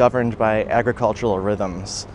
governed by agricultural rhythms.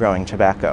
Growing tobacco.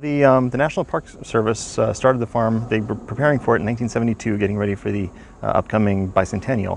The National Park Service started the farm. They were preparing for it in 1972, getting ready for the upcoming bicentennial.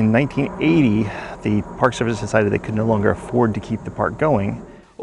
In 1980, the Park Service decided they could no longer afford to keep the park going.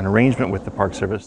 an arrangement with the Park Service.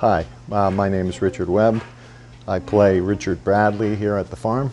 Hi, my name is Richard Webb. I play Richard Bradley here at the farm.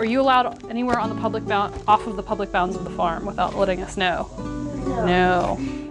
Are you allowed anywhere on the public off of the public bounds of the farm without letting us know? No.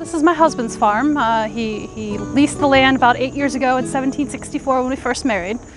This is my husband's farm. He leased the land about 8 years ago in 1764 when we first married.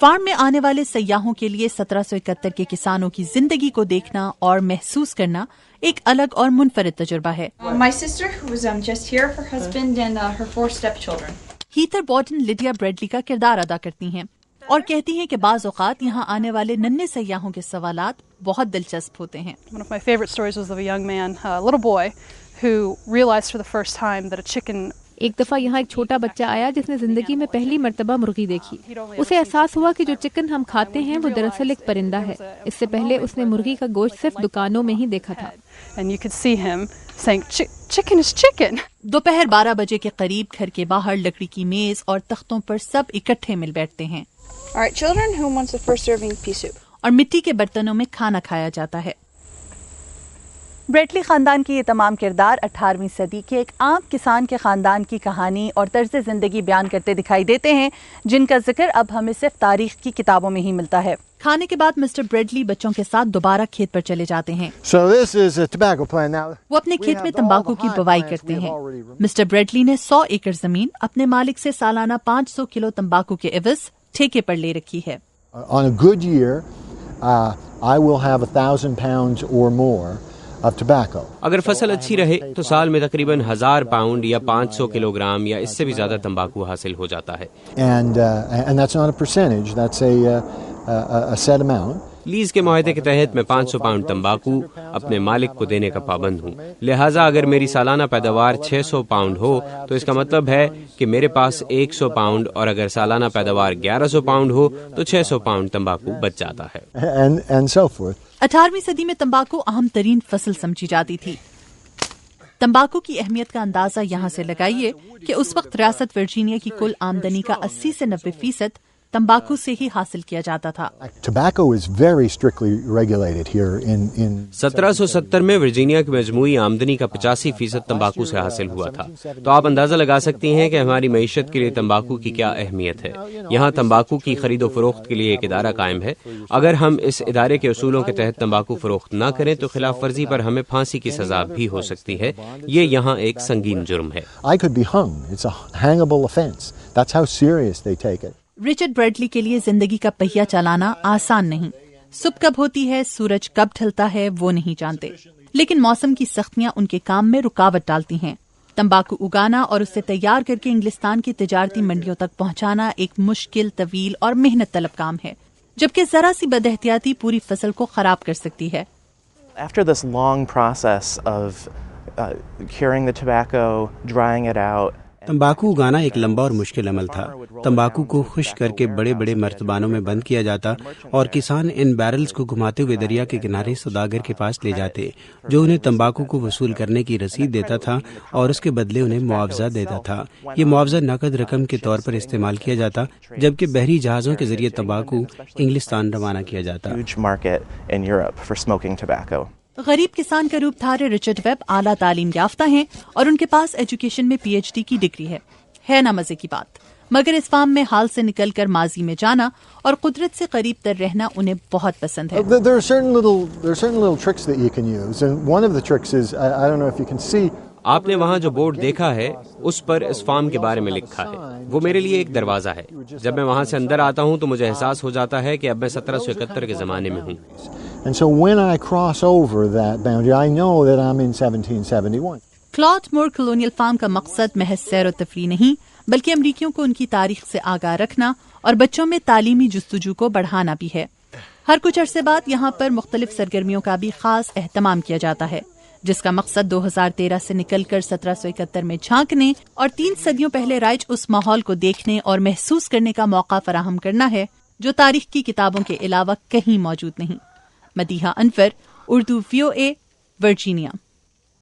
Form میں آنے والے سیاحوں کے لیے 1771 کے کسانوں کی زندگی کو دیکھنا اور محسوس کرنا ایک الگ اور منفرد تجربہ ہے. My sister who was just here, her husband and her 4 stepchildren. Heather Barton Lydia Bradley کا کردار ادا کرتی ہیں اور کہتی ہیں کہ بعض اوقات یہاں آنے والے ننھے سیاحوں کے سوالات بہت دلچسپ ہوتے ہیں. One of my favorite stories was of a young man, a little boy, who realized for the first time that a chicken. ایک دفعہ یہاں ایک چھوٹا بچہ آیا جس نے زندگی میں پہلی مرتبہ مرغی دیکھی. اسے احساس ہوا کہ جو چکن ہم کھاتے ہیں وہ دراصل ایک پرندہ ہے. اس سے پہلے اس نے مرغی کا گوشت صرف دکانوں میں ہی دیکھا تھا. And you could see him saying, "Chicken is chicken." دوپہر 12 بجے کے قریب گھر کے باہر لکڑی کی میز اور تختوں پر سب اکٹھے مل بیٹھتے ہیں. All right, children, who wants the first serving pea soup? اور مٹی کے برتنوں میں کھانا کھایا جاتا ہے. بریٹلی خاندان کی یہ تمام کردار 18ویں صدی کے ایک عام کسان کے خاندان کی کہانی اور طرز زندگی بیان کرتے دکھائی دیتے ہیں جن کا ذکر اب ہمیں صرف تاریخ کی کتابوں میں ہی ملتا ہے. کھانے کے بعد مسٹر بریڈلی بچوں کے ساتھ دوبارہ کھیت پر چلے جاتے ہیں. وہ اپنے کھیت میں تمباکو کی بوائی کرتے ہیں. مسٹر بریڈلی نے 100 ایکڑ زمین اپنے مالک سے سالانہ 500 کلو تمباکو کے عوض ٹھیکے پر لے رکھی ہے. On a good year, I will have 1,000 pounds or more of tobacco. اگر فصل اچھی رہے تو سال میں تقریباً 1000 پاؤنڈ یا 500 کلو گرام یا اس سے بھی زیادہ تمباکو حاصل ہو جاتا ہے. And that's not a percentage, that's a set amount. Lease کے معاہدے کے تحت میں 500 پاؤنڈ تمباکو اپنے مالک کو دینے کا پابند ہوں. لہٰذا اگر میری سالانہ پیداوار 600 پاؤنڈ ہو تو اس کا مطلب ہے کہ میرے پاس 100 پاؤنڈ، اور اگر سالانہ پیداوار 1100 پاؤنڈ ہو تو 600 پاؤنڈ تمباکو بچ جاتا ہے. And so forth. 18ویں صدی میں تمباکو اہم ترین فصل سمجھی جاتی تھی. تمباکو کی اہمیت کا اندازہ یہاں سے لگائیے کہ اس وقت ریاست ورجینیا کی کل آمدنی کا 80 سے 90% تمباکو سے ہی حاصل کیا جاتا تھا. Tobacco is very strictly regulated here in 1770 میں ورجینیا کی مجموعی آمدنی کا 85% تمباکو سے حاصل ہوا تھا. تو آپ اندازہ لگا سکتی ہیں کہ ہماری معیشت کے لیے تمباکو کی کیا اہمیت ہے. یہاں تمباکو کی خرید و فروخت کے لیے ایک ادارہ قائم ہے. اگر ہم اس ادارے کے اصولوں کے تحت تمباکو فروخت نہ کریں تو خلاف ورزی پر ہمیں پھانسی کی سزا بھی ہو سکتی ہے. یہ یہاں ایک سنگین جرم ہے. I could be hung. It's a hangable offense. That's how serious they take it. Richard Bradley کے لیے زندگی کا پہیہ چلانا آسان نہیں. صبح کب ہوتی ہے، سورج کب ڈھلتا ہے وہ نہیں جانتے، لیکن موسم کی سختیاں ان کے کام میں رکاوٹ ڈالتی ہیں. تمباکو اگانا اور اسے تیار کر کے انگلستان کی تجارتی منڈیوں تک پہنچانا ایک مشکل، طویل اور محنت طلب کام ہے، جبکہ ذرا سی بد احتیاطی پوری فصل کو خراب کر سکتی ہے. After this long process of curing the tobacco, drying it out, تمباکو اگانا ایک لمبا اور مشکل عمل تھا. تمباکو کو خشک کر کے بڑے بڑے مرتبانوں میں بند کیا جاتا اور کسان ان بیرلز کو گھماتے ہوئے دریا کے کنارے سوداگر کے پاس لے جاتے جو انہیں تمباکو کو وصول کرنے کی رسید دیتا تھا اور اس کے بدلے انہیں معاوضہ دیتا تھا. یہ معاوضہ نقد رقم کے طور پر استعمال کیا جاتا جبکہ بحری جہازوں کے ذریعے تمباکو انگلستان روانہ کیا جاتا. غریب کسان کا روپ دھارے رچرڈ ویب اعلیٰ تعلیم یافتہ ہیں اور ان کے پاس ایجوکیشن میں PhD کی ڈگری ہے نا مزے کی بات. مگر اس فارم میں حال سے نکل کر ماضی میں جانا اور قدرت سے قریب تر رہنا انہیں بہت پسند ہے. There are certain little tricks that you can use, and one of the tricks is I don't know if you can see. آپ نے وہاں جو بورڈ دیکھا ہے اس پر اس فارم کے بارے میں لکھا ہے. وہ میرے لیے ایک دروازہ ہے. جب میں وہاں سے اندر آتا ہوں تو مجھے احساس ہو جاتا ہے کہ اب میں 1771 کے زمانے میں ہوں. And so when I cross over that boundary, I know that I'm in 1771. Client more colonial form کا مقصد محض سیر و تفریح نہیں بلکہ امریکیوں کو ان کی تاریخ سے آگاہ رکھنا اور بچوں میں تعلیمی جستجو کو بڑھانا بھی ہے. ہر کچھ عرصے بعد یہاں پر مختلف سرگرمیوں کا بھی خاص اہتمام کیا جاتا ہے جس کا مقصد 2013 سے نکل کر 1771 میں جھانکنے اور 3 صدیوں پہلے رائج اس ماحول کو دیکھنے اور محسوس کرنے کا موقع فراہم کرنا ہے جو تاریخ کی کتابوں کے علاوہ کہیں موجود نہیں. مدیحہ انور، اردو VOA، ورجینیا.